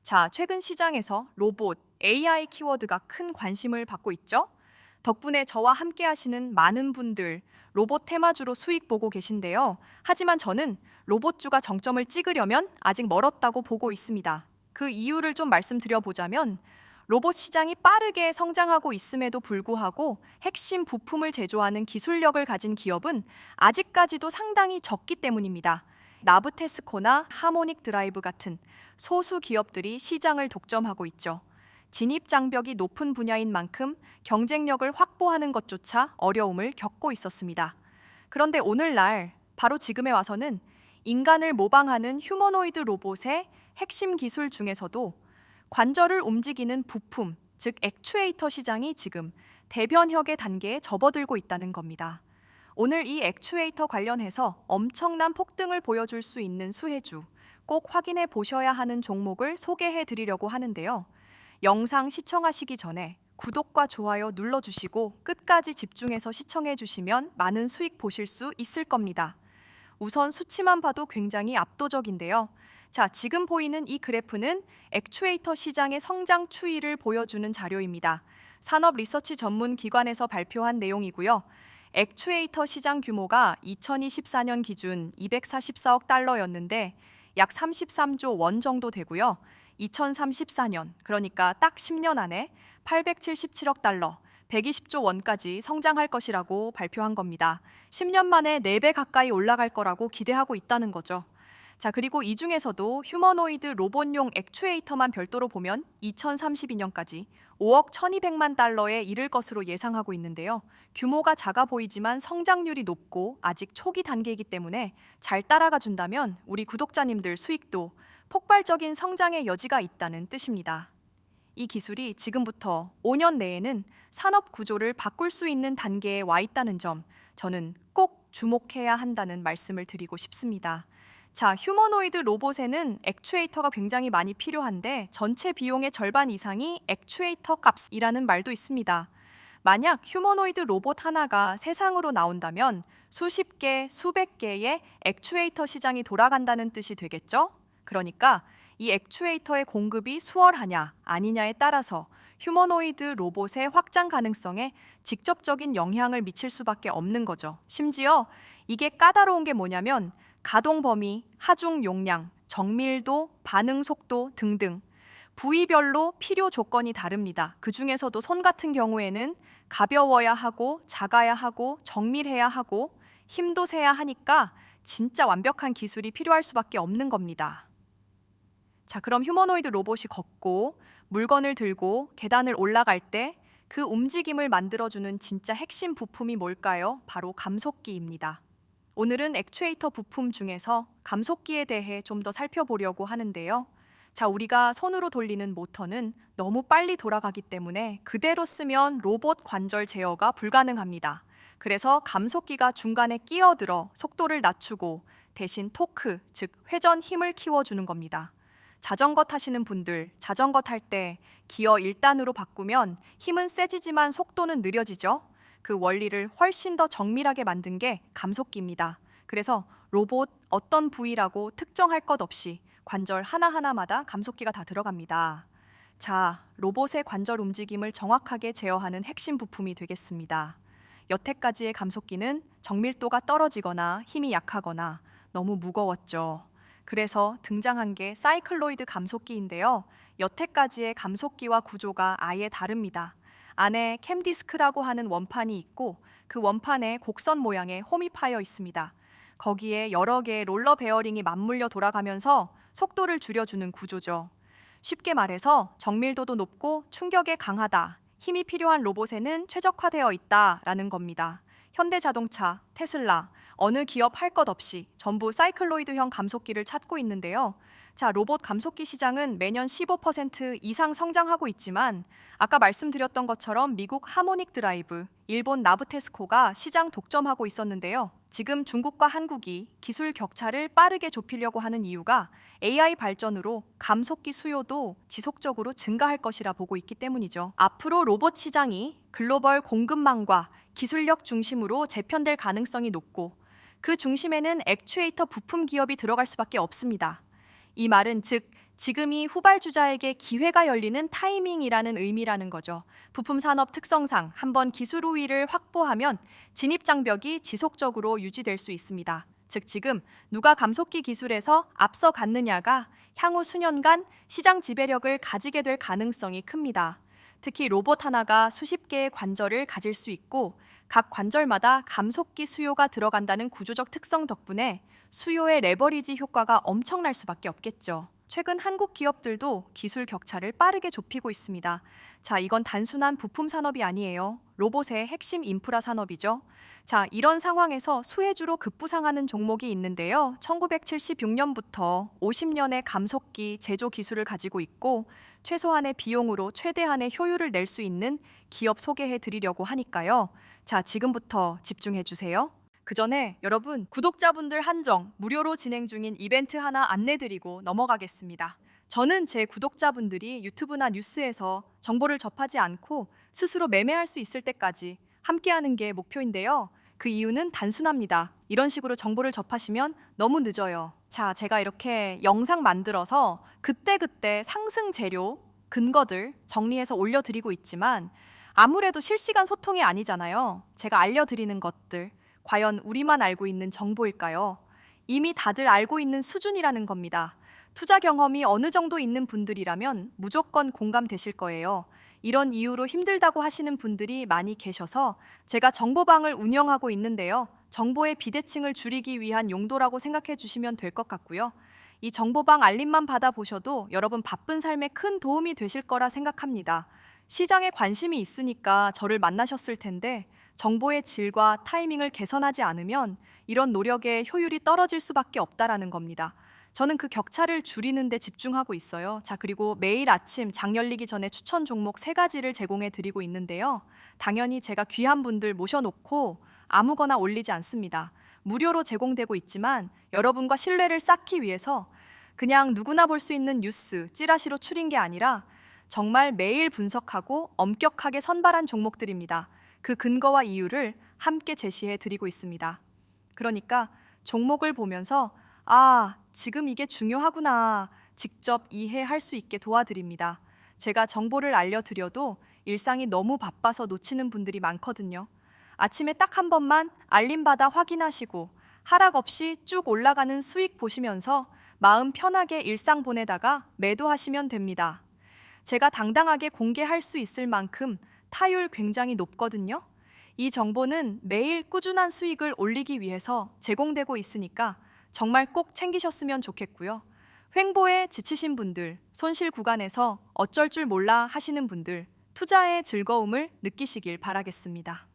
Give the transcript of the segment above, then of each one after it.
자, 최근 시장에서 로봇, AI 키워드가 큰 관심을 받고 있죠? 덕분에 저와 함께 하시는 많은 분들 로봇 테마주로 수익 보고 계신데요. 하지만 저는 로봇주가 정점을 찍으려면 아직 멀었다고 보고 있습니다. 그 이유를 좀 말씀드려 보자면 로봇 시장이 빠르게 성장하고 있음에도 불구하고 핵심 부품을 제조하는 기술력을 가진 기업은 아직까지도 상당히 적기 때문입니다. 나브테스코나 하모닉 드라이브 같은 소수 기업들이 시장을 독점하고 있죠. 진입 장벽이 높은 분야인 만큼 경쟁력을 확보하는 것조차 어려움을 겪고 있었습니다. 그런데 오늘날 바로 지금에 와서는 인간을 모방하는 휴머노이드 로봇의 핵심 기술 중에서도 관절을 움직이는 부품, 즉 액추에이터 시장이 지금 대변혁의 단계에 접어들고 있다는 겁니다. 오늘 이 액추에이터 관련해서 엄청난 폭등을 보여줄 수 있는 수혜주, 꼭 확인해 보셔야 하는 종목을 소개해 드리려고 하는데요. 영상 시청하시기 전에 구독과 좋아요 눌러주시고 끝까지 집중해서 시청해 주시면 많은 수익 보실 수 있을 겁니다. 우선 수치만 봐도 굉장히 압도적인데요. 자, 지금 보이는 이 그래프는 액추에이터 시장의 성장 추이를 보여주는 자료입니다. 산업 리서치 전문 기관에서 발표한 내용이고요. 액추에이터 시장 규모가 2024년 기준 244억 달러였는데 약 33조 원 정도 되고요. 2034년, 그러니까 딱 10년 안에 877억 달러, 120조 원까지 성장할 것이라고 발표한 겁니다. 10년 만에 4배 가까이 올라갈 거라고 기대하고 있다는 거죠. 자, 그리고 이 중에서도 휴머노이드 로봇용 액추에이터만 별도로 보면 2032년까지 5억 1200만 달러에 이를 것으로 예상하고 있는데요. 규모가 작아 보이지만 성장률이 높고 아직 초기 단계이기 때문에 잘 따라가 준다면 우리 구독자님들 수익도 폭발적인 성장의 여지가 있다는 뜻입니다. 이 기술이 지금부터 5년 내에는 산업 구조를 바꿀 수 있는 단계에 와 있다는 점, 저는 꼭 주목해야 한다는 말씀을 드리고 싶습니다. 자, 휴머노이드 로봇에는 액추에이터가 굉장히 많이 필요한데 전체 비용의 절반 이상이 액추에이터 값이라는 말도 있습니다. 만약 휴머노이드 로봇 하나가 세상으로 나온다면 수십 개, 수백 개의 액추에이터 시장이 돌아간다는 뜻이 되겠죠? 그러니까 이 액추에이터의 공급이 수월하냐 아니냐에 따라서 휴머노이드 로봇의 확장 가능성에 직접적인 영향을 미칠 수밖에 없는 거죠. 심지어 이게 까다로운 게 뭐냐면 가동 범위, 하중 용량, 정밀도, 반응 속도 등등 부위별로 필요 조건이 다릅니다. 그 중에서도 손 같은 경우에는 가벼워야 하고 작아야 하고 정밀해야 하고 힘도 세야 하니까 진짜 완벽한 기술이 필요할 수밖에 없는 겁니다. 자, 그럼 휴머노이드 로봇이 걷고 물건을 들고 계단을 올라갈 때 그 움직임을 만들어주는 진짜 핵심 부품이 뭘까요? 바로 감속기입니다. 오늘은 액추에이터 부품 중에서 감속기에 대해 좀 더 살펴보려고 하는데요. 자, 우리가 손으로 돌리는 모터는 너무 빨리 돌아가기 때문에 그대로 쓰면 로봇 관절 제어가 불가능합니다. 그래서 감속기가 중간에 끼어들어 속도를 낮추고 대신 토크, 즉 회전 힘을 키워주는 겁니다. 자전거 타시는 분들, 자전거 탈 때 기어 1단으로 바꾸면 힘은 세지지만 속도는 느려지죠? 그 원리를 훨씬 더 정밀하게 만든 게 감속기입니다. 그래서 로봇 어떤 부위라고 특정할 것 없이 관절 하나하나마다 감속기가 다 들어갑니다. 자, 로봇의 관절 움직임을 정확하게 제어하는 핵심 부품이 되겠습니다. 여태까지의 감속기는 정밀도가 떨어지거나 힘이 약하거나 너무 무거웠죠. 그래서 등장한 게 사이클로이드 감속기인데요. 여태까지의 감속기와 구조가 아예 다릅니다. 안에 캠디스크라고 하는 원판이 있고 그 원판에 곡선 모양의 홈이 파여 있습니다. 거기에 여러 개의 롤러 베어링이 맞물려 돌아가면서 속도를 줄여주는 구조죠. 쉽게 말해서 정밀도도 높고 충격에 강하다, 힘이 필요한 로봇에는 최적화되어 있다라는 겁니다. 현대자동차, 테슬라, 어느 기업 할 것 없이 전부 사이클로이드형 감속기를 찾고 있는데요. 자, 로봇 감속기 시장은 매년 15% 이상 성장하고 있지만 아까 말씀드렸던 것처럼 미국 하모닉 드라이브, 일본 나브테스코가 시장 독점하고 있었는데요. 지금 중국과 한국이 기술 격차를 빠르게 좁히려고 하는 이유가 AI 발전으로 감속기 수요도 지속적으로 증가할 것이라 보고 있기 때문이죠. 앞으로 로봇 시장이 글로벌 공급망과 기술력 중심으로 재편될 가능성이 높고 그 중심에는 액추에이터 부품 기업이 들어갈 수밖에 없습니다. 이 말은 즉 지금이 후발주자에게 기회가 열리는 타이밍이라는 의미라는 거죠. 부품 산업 특성상 한번 기술 우위를 확보하면 진입 장벽이 지속적으로 유지될 수 있습니다. 즉 지금 누가 감속기 기술에서 앞서 갔느냐가 향후 수년간 시장 지배력을 가지게 될 가능성이 큽니다. 특히 로봇 하나가 수십 개의 관절을 가질 수 있고 각 관절마다 감속기 수요가 들어간다는 구조적 특성 덕분에 수요의 레버리지 효과가 엄청날 수밖에 없겠죠. 최근 한국 기업들도 기술 격차를 빠르게 좁히고 있습니다. 자, 이건 단순한 부품 산업이 아니에요. 로봇의 핵심 인프라 산업이죠. 자, 이런 상황에서 수혜주로 급부상하는 종목이 있는데요. 1976년부터 50년의 감속기 제조 기술을 가지고 있고 최소한의 비용으로 최대한의 효율을 낼 수 있는 기업 소개해 드리려고 하니까요. 자, 지금부터 집중해 주세요. 그 전에 여러분, 구독자분들 한정 무료로 진행 중인 이벤트 하나 안내드리고 넘어가겠습니다. 저는 제 구독자분들이 유튜브나 뉴스에서 정보를 접하지 않고 스스로 매매할 수 있을 때까지 함께하는 게 목표인데요. 그 이유는 단순합니다. 이런 식으로 정보를 접하시면 너무 늦어요. 자, 제가 이렇게 영상 만들어서 그때그때 상승 재료, 근거들 정리해서 올려드리고 있지만 아무래도 실시간 소통이 아니잖아요. 제가 알려드리는 것들 과연 우리만 알고 있는 정보일까요? 이미 다들 알고 있는 수준이라는 겁니다. 투자 경험이 어느 정도 있는 분들이라면 무조건 공감되실 거예요. 이런 이유로 힘들다고 하시는 분들이 많이 계셔서 제가 정보방을 운영하고 있는데요. 정보의 비대칭을 줄이기 위한 용도라고 생각해 주시면 될 것 같고요. 이 정보방 알림만 받아보셔도 여러분 바쁜 삶에 큰 도움이 되실 거라 생각합니다. 시장에 관심이 있으니까 저를 만나셨을 텐데 정보의 질과 타이밍을 개선하지 않으면 이런 노력의 효율이 떨어질 수밖에 없다라는 겁니다. 저는 그 격차를 줄이는 데 집중하고 있어요. 자, 그리고 매일 아침 장 열리기 전에 추천 종목 3가지를 제공해 드리고 있는데요. 당연히 제가 귀한 분들 모셔놓고 아무거나 올리지 않습니다. 무료로 제공되고 있지만 여러분과 신뢰를 쌓기 위해서 그냥 누구나 볼 수 있는 뉴스, 찌라시로 추린 게 아니라 정말 매일 분석하고 엄격하게 선발한 종목들입니다. 그 근거와 이유를 함께 제시해 드리고 있습니다. 그러니까 종목을 보면서 지금 이게 중요하구나 직접 이해할 수 있게 도와드립니다. 제가 정보를 알려드려도 일상이 너무 바빠서 놓치는 분들이 많거든요. 아침에 딱 한 번만 알림받아 확인하시고 하락 없이 쭉 올라가는 수익 보시면서 마음 편하게 일상 보내다가 매도하시면 됩니다. 제가 당당하게 공개할 수 있을 만큼 타율 굉장히 높거든요. 이 정보는 매일 꾸준한 수익을 올리기 위해서 제공되고 있으니까 정말 꼭 챙기셨으면 좋겠고요. 횡보에 지치신 분들, 손실 구간에서 어쩔 줄 몰라 하시는 분들, 투자의 즐거움을 느끼시길 바라겠습니다.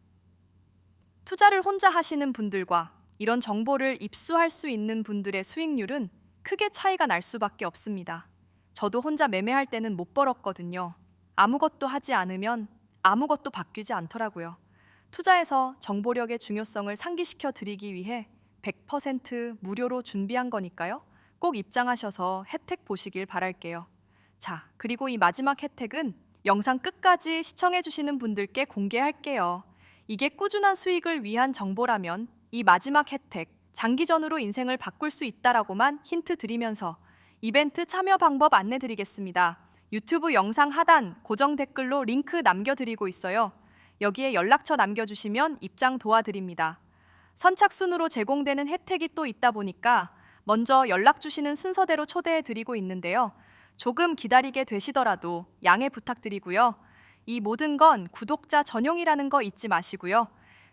투자를 혼자 하시는 분들과 이런 정보를 입수할 수 있는 분들의 수익률은 크게 차이가 날 수밖에 없습니다. 저도 혼자 매매할 때는 못 벌었거든요. 아무것도 하지 않으면 아무것도 바뀌지 않더라고요. 투자에서 정보력의 중요성을 상기시켜 드리기 위해 100% 무료로 준비한 거니까요. 꼭 입장하셔서 혜택 보시길 바랄게요. 자, 그리고 이 마지막 혜택은 영상 끝까지 시청해 주시는 분들께 공개할게요. 이게 꾸준한 수익을 위한 정보라면 이 마지막 혜택, 장기전으로 인생을 바꿀 수 있다라고만 힌트 드리면서 이벤트 참여 방법 안내 드리겠습니다. 유튜브 영상 하단 고정 댓글로 링크 남겨드리고 있어요. 여기에 연락처 남겨주시면 입장 도와드립니다. 선착순으로 제공되는 혜택이 또 있다 보니까 먼저 연락 주시는 순서대로 초대해 드리고 있는데요. 조금 기다리게 되시더라도 양해 부탁드리고요. 이 모든 건 구독자 전용이라는 거 잊지 마시고요.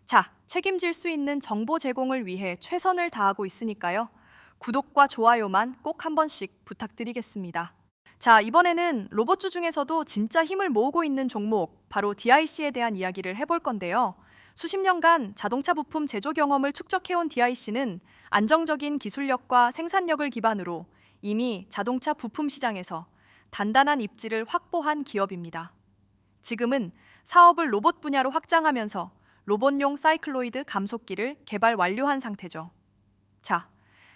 자, 책임질 수 있는 정보 제공을 위해 최선을 다하고 있으니까요. 구독과 좋아요만 꼭 한 번씩 부탁드리겠습니다. 자, 이번에는 로봇주 중에서도 진짜 힘을 모으고 있는 종목, 바로 DIC에 대한 이야기를 해볼 건데요. 수십 년간 자동차 부품 제조 경험을 축적해온 DIC는 안정적인 기술력과 생산력을 기반으로 이미 자동차 부품 시장에서 단단한 입지를 확보한 기업입니다. 지금은 사업을 로봇 분야로 확장하면서 로봇용 사이클로이드 감속기를 개발 완료한 상태죠. 자,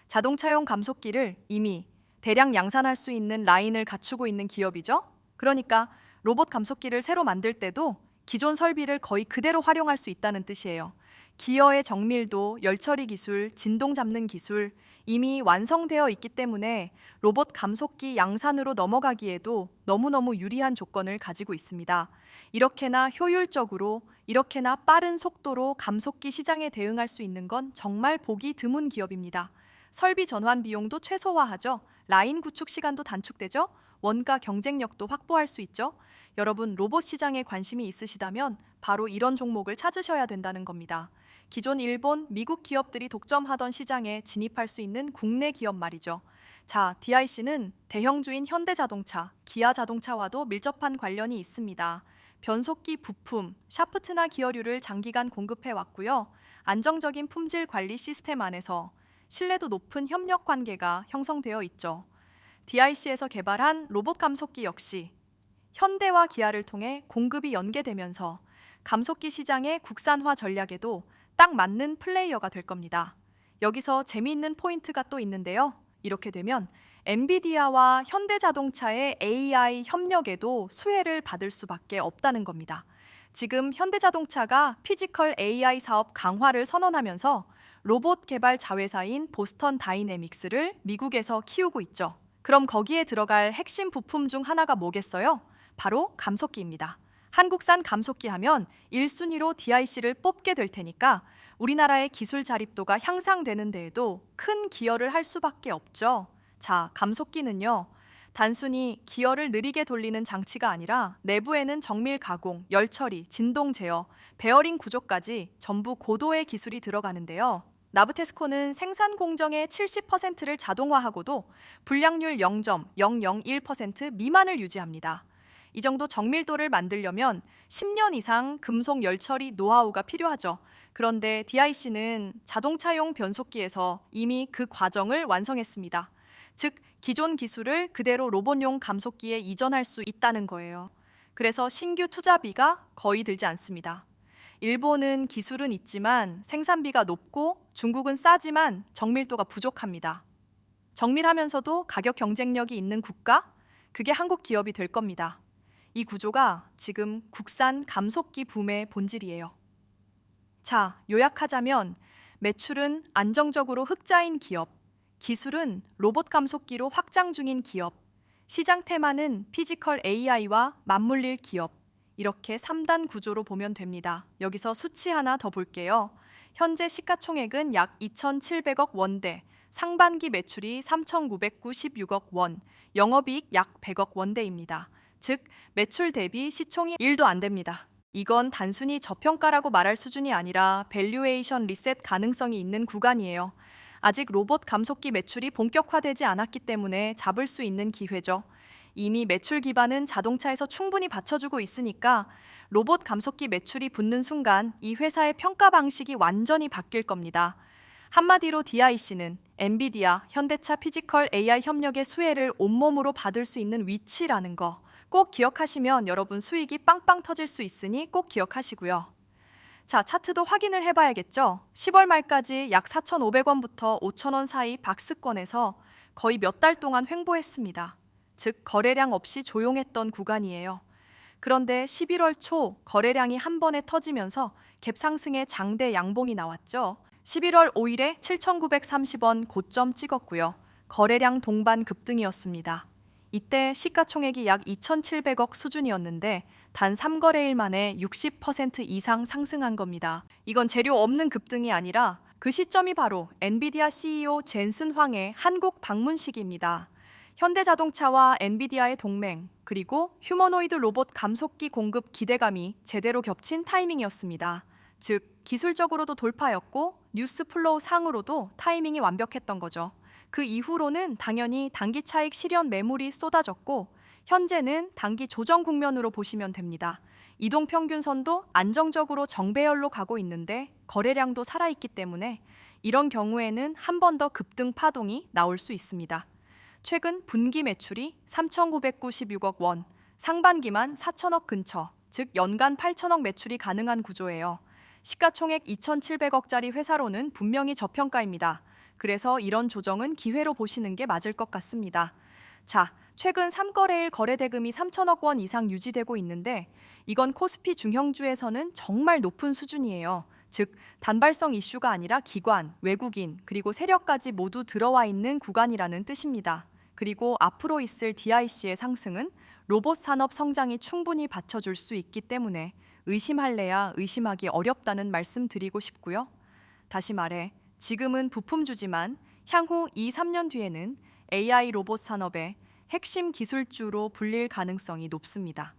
자동차용 감속기를 이미 대량 양산할 수 있는 라인을 갖추고 있는 기업이죠. 그러니까 로봇 감속기를 새로 만들 때도 기존 설비를 거의 그대로 활용할 수 있다는 뜻이에요. 기어의 정밀도, 열처리 기술, 진동 잡는 기술 이미 완성되어 있기 때문에 로봇 감속기 양산으로 넘어가기에도 너무너무 유리한 조건을 가지고 있습니다. 이렇게나 효율적으로, 이렇게나 빠른 속도로 감속기 시장에 대응할 수 있는 건 정말 보기 드문 기업입니다. 설비 전환 비용도 최소화하죠. 라인 구축 시간도 단축되죠. 원가 경쟁력도 확보할 수 있죠. 여러분, 로봇 시장에 관심이 있으시다면 바로 이런 종목을 찾으셔야 된다는 겁니다. 기존 일본, 미국 기업들이 독점하던 시장에 진입할 수 있는 국내 기업 말이죠. 자, DIC는 대형주인 현대자동차, 기아자동차와도 밀접한 관련이 있습니다. 변속기 부품, 샤프트나 기어류를 장기간 공급해 왔고요. 안정적인 품질 관리 시스템 안에서 신뢰도 높은 협력 관계가 형성되어 있죠. DIC에서 개발한 로봇 감속기 역시 현대와 기아를 통해 공급이 연계되면서 감속기 시장의 국산화 전략에도 딱 맞는 플레이어가 될 겁니다. 여기서 재미있는 포인트가 또 있는데요. 이렇게 되면 엔비디아와 현대자동차의 AI 협력에도 수혜를 받을 수밖에 없다는 겁니다. 지금 현대자동차가 피지컬 AI 사업 강화를 선언하면서 로봇 개발 자회사인 보스턴 다이내믹스를 미국에서 키우고 있죠. 그럼 거기에 들어갈 핵심 부품 중 하나가 뭐겠어요? 바로 감속기입니다. 한국산 감속기 하면 1순위로 DIC를 뽑게 될 테니까 우리나라의 기술 자립도가 향상되는 데에도 큰 기여를 할 수밖에 없죠. 자, 감속기는요, 단순히 기어를 느리게 돌리는 장치가 아니라 내부에는 정밀 가공, 열 처리, 진동 제어, 베어링 구조까지 전부 고도의 기술이 들어가는데요. 나브테스코는 생산 공정의 70%를 자동화하고도 불량률 0.001% 미만을 유지합니다. 이 정도 정밀도를 만들려면 10년 이상 금속 열처리 노하우가 필요하죠. 그런데 DIC는 자동차용 변속기에서 이미 그 과정을 완성했습니다. 즉, 기존 기술을 그대로 로봇용 감속기에 이전할 수 있다는 거예요. 그래서 신규 투자비가 거의 들지 않습니다. 일본은 기술은 있지만 생산비가 높고 중국은 싸지만 정밀도가 부족합니다. 정밀하면서도 가격 경쟁력이 있는 국가? 그게 한국 기업이 될 겁니다. 이 구조가 지금 국산 감속기 붐의 본질이에요. 자, 요약하자면 매출은 안정적으로 흑자인 기업, 기술은 로봇 감속기로 확장 중인 기업, 시장 테마는 피지컬 AI와 맞물릴 기업, 이렇게 3단 구조로 보면 됩니다. 여기서 수치 하나 더 볼게요. 현재 시가총액은 약 2,700억 원대, 상반기 매출이 3,996억 원, 영업이익 약 100억 원대입니다. 즉, 매출 대비 시총이 1도 안 됩니다. 이건 단순히 저평가라고 말할 수준이 아니라 밸류에이션 리셋 가능성이 있는 구간이에요. 아직 로봇 감속기 매출이 본격화되지 않았기 때문에 잡을 수 있는 기회죠. 이미 매출 기반은 자동차에서 충분히 받쳐주고 있으니까 로봇 감속기 매출이 붙는 순간 이 회사의 평가 방식이 완전히 바뀔 겁니다. 한마디로 DIC는 엔비디아, 현대차 피지컬 AI 협력의 수혜를 온몸으로 받을 수 있는 위치라는 거 꼭 기억하시면 여러분 수익이 빵빵 터질 수 있으니 꼭 기억하시고요. 자, 차트도 확인을 해봐야겠죠. 10월 말까지 약 4,500원부터 5,000원 사이 박스권에서 거의 몇 달 동안 횡보했습니다. 즉, 거래량 없이 조용했던 구간이에요. 그런데 11월 초 거래량이 한 번에 터지면서 갭 상승의 장대 양봉이 나왔죠. 11월 5일에 7,930원 고점 찍었고요. 거래량 동반 급등이었습니다. 이때 시가총액이 약 2,700억 수준이었는데 단 3거래일 만에 60% 이상 상승한 겁니다. 이건 재료 없는 급등이 아니라 그 시점이 바로 엔비디아 CEO 젠슨 황의 한국 방문 시기입니다. 현대자동차와 엔비디아의 동맹, 그리고 휴머노이드 로봇 감속기 공급 기대감이 제대로 겹친 타이밍이었습니다. 즉, 기술적으로도 돌파였고 뉴스 플로우 상으로도 타이밍이 완벽했던 거죠. 그 이후로는 당연히 단기 차익 실현 매물이 쏟아졌고 현재는 단기 조정 국면으로 보시면 됩니다. 이동 평균선도 안정적으로 정배열로 가고 있는데 거래량도 살아있기 때문에 이런 경우에는 한 번 더 급등 파동이 나올 수 있습니다. 최근 분기 매출이 3,996억 원, 상반기만 4천억 근처, 즉 연간 8천억 매출이 가능한 구조예요. 시가총액 2,700억짜리 회사로는 분명히 저평가입니다. 그래서 이런 조정은 기회로 보시는 게 맞을 것 같습니다. 자, 최근 3거래일 거래 대금이 3천억 원 이상 유지되고 있는데 이건 코스피 중형주에서는 정말 높은 수준이에요. 즉, 단발성 이슈가 아니라 기관, 외국인, 그리고 세력까지 모두 들어와 있는 구간이라는 뜻입니다. 그리고 앞으로 있을 DIC의 상승은 로봇 산업 성장이 충분히 받쳐줄 수 있기 때문에 의심할래야 의심하기 어렵다는 말씀 드리고 싶고요. 다시 말해, 지금은 부품주지만 향후 2, 3년 뒤에는 AI 로봇 산업의 핵심 기술주로 불릴 가능성이 높습니다.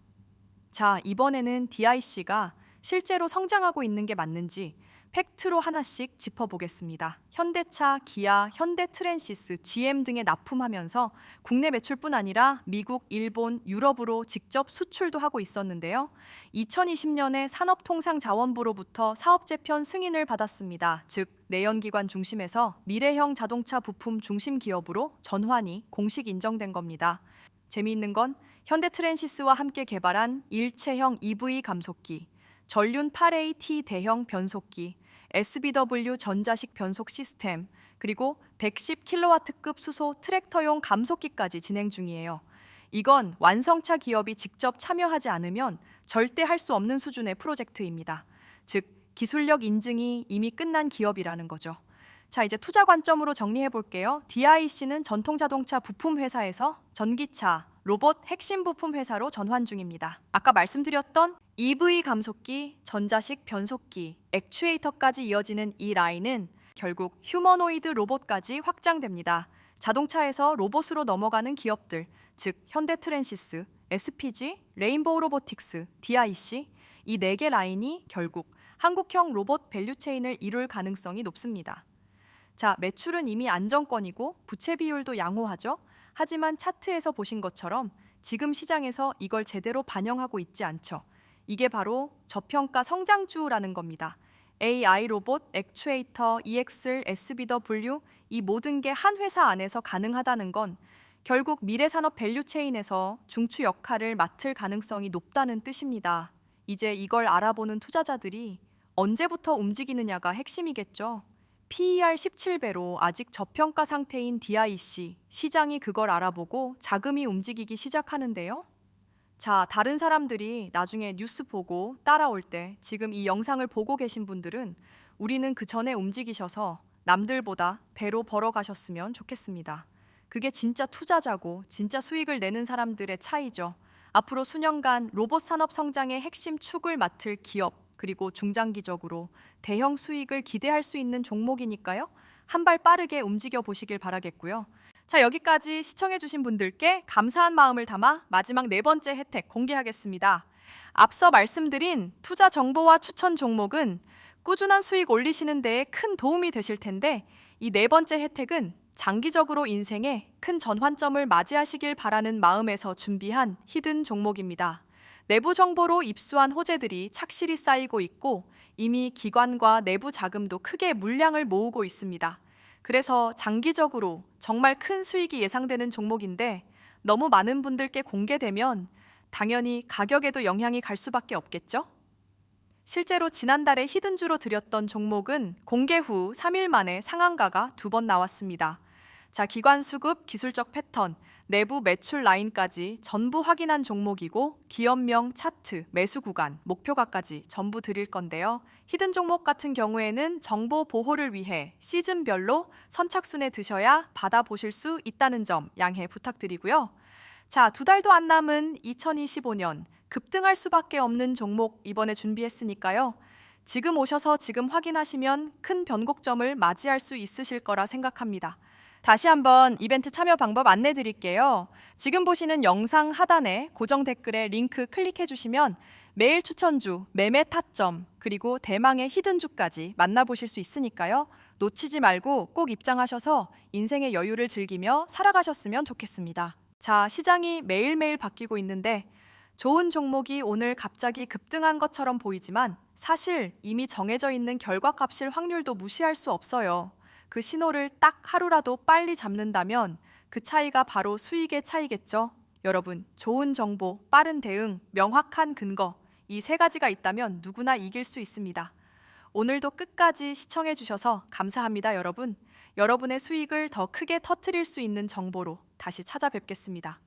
자, 이번에는 DIC가 실제로 성장하고 있는 게 맞는지 팩트로 하나씩 짚어보겠습니다. 현대차, 기아, 현대트랜시스, GM 등에 납품하면서 국내 매출뿐 아니라 미국, 일본, 유럽으로 직접 수출도 하고 있었는데요. 2020년에 산업통상자원부로부터 사업재편 승인을 받았습니다. 즉, 내연기관 중심에서 미래형 자동차 부품 중심 기업으로 전환이 공식 인정된 겁니다. 재미있는 건 현대트랜시스와 함께 개발한 일체형 EV 감속기, 전륜 8AT 대형 변속기, SBW 전자식 변속 시스템, 그리고 110kW급 수소 트랙터용 감속기까지 진행 중이에요. 이건 완성차 기업이 직접 참여하지 않으면 절대 할 수 없는 수준의 프로젝트입니다. 즉, 기술력 인증이 이미 끝난 기업이라는 거죠. 자, 이제 투자 관점으로 정리해 볼게요. DIC는 전통 자동차 부품 회사에서 전기차, 로봇 핵심 부품 회사로 전환 중입니다. 아까 말씀드렸던 EV 감속기, 전자식 변속기, 액추에이터까지 이어지는 이 라인은 결국 휴머노이드 로봇까지 확장됩니다. 자동차에서 로봇으로 넘어가는 기업들, 즉 현대트랜시스, SPG, 레인보우 로보틱스, DIC, 이 4개 라인이 결국 한국형 로봇 밸류체인을 이룰 가능성이 높습니다. 자, 매출은 이미 안정권이고 부채 비율도 양호하죠. 하지만 차트에서 보신 것처럼 지금 시장에서 이걸 제대로 반영하고 있지 않죠. 이게 바로 저평가 성장주라는 겁니다. AI 로봇, 액추에이터, EXL, SBW 이 모든 게 한 회사 안에서 가능하다는 건 결국 미래산업 밸류체인에서 중추 역할을 맡을 가능성이 높다는 뜻입니다. 이제 이걸 알아보는 투자자들이 언제부터 움직이느냐가 핵심이겠죠. PER 17배로 아직 저평가 상태인 DIC, 시장이 그걸 알아보고 자금이 움직이기 시작하는데요. 자, 다른 사람들이 나중에 뉴스 보고 따라올 때 지금 이 영상을 보고 계신 분들은 우리는 그 전에 움직이셔서 남들보다 배로 벌어가셨으면 좋겠습니다. 그게 진짜 투자자고 진짜 수익을 내는 사람들의 차이죠. 앞으로 수년간 로봇 산업 성장의 핵심 축을 맡을 기업, 그리고 중장기적으로 대형 수익을 기대할 수 있는 종목이니까요. 한 발 빠르게 움직여 보시길 바라겠고요. 자, 여기까지 시청해주신 분들께 감사한 마음을 담아 마지막 4번째 혜택 공개하겠습니다. 앞서 말씀드린 투자 정보와 추천 종목은 꾸준한 수익 올리시는 데에 큰 도움이 되실 텐데 이 4번째 혜택은 장기적으로 인생에 큰 전환점을 맞이하시길 바라는 마음에서 준비한 히든 종목입니다. 내부 정보로 입수한 호재들이 착실히 쌓이고 있고 이미 기관과 내부 자금도 크게 물량을 모으고 있습니다. 그래서 장기적으로 정말 큰 수익이 예상되는 종목인데 너무 많은 분들께 공개되면 당연히 가격에도 영향이 갈 수밖에 없겠죠? 실제로 지난달에 히든주로 드렸던 종목은 공개 후 3일 만에 상한가가 2번 나왔습니다. 자, 기관 수급, 기술적 패턴, 내부 매출 라인까지 전부 확인한 종목이고 기업명, 차트, 매수 구간, 목표가까지 전부 드릴 건데요. 히든 종목 같은 경우에는 정보 보호를 위해 시즌별로 선착순에 드셔야 받아보실 수 있다는 점 양해 부탁드리고요. 자, 2달도 안 남은 2025년 급등할 수밖에 없는 종목 이번에 준비했으니까요. 지금 오셔서 지금 확인하시면 큰 변곡점을 맞이할 수 있으실 거라 생각합니다. 다시 한번 이벤트 참여 방법 안내 드릴게요. 지금 보시는 영상 하단에 고정 댓글에 링크 클릭해 주시면 매일 추천주, 매매 타점, 그리고 대망의 히든주까지 만나보실 수 있으니까요. 놓치지 말고 꼭 입장하셔서 인생의 여유를 즐기며 살아가셨으면 좋겠습니다. 자, 시장이 매일매일 바뀌고 있는데 좋은 종목이 오늘 갑자기 급등한 것처럼 보이지만 사실 이미 정해져 있는 결과값일 확률도 무시할 수 없어요. 그 신호를 딱 하루라도 빨리 잡는다면 그 차이가 바로 수익의 차이겠죠. 여러분, 좋은 정보, 빠른 대응, 명확한 근거 이 3가지가 있다면 누구나 이길 수 있습니다. 오늘도 끝까지 시청해 주셔서 감사합니다, 여러분. 여러분의 수익을 더 크게 터뜨릴 수 있는 정보로 다시 찾아뵙겠습니다.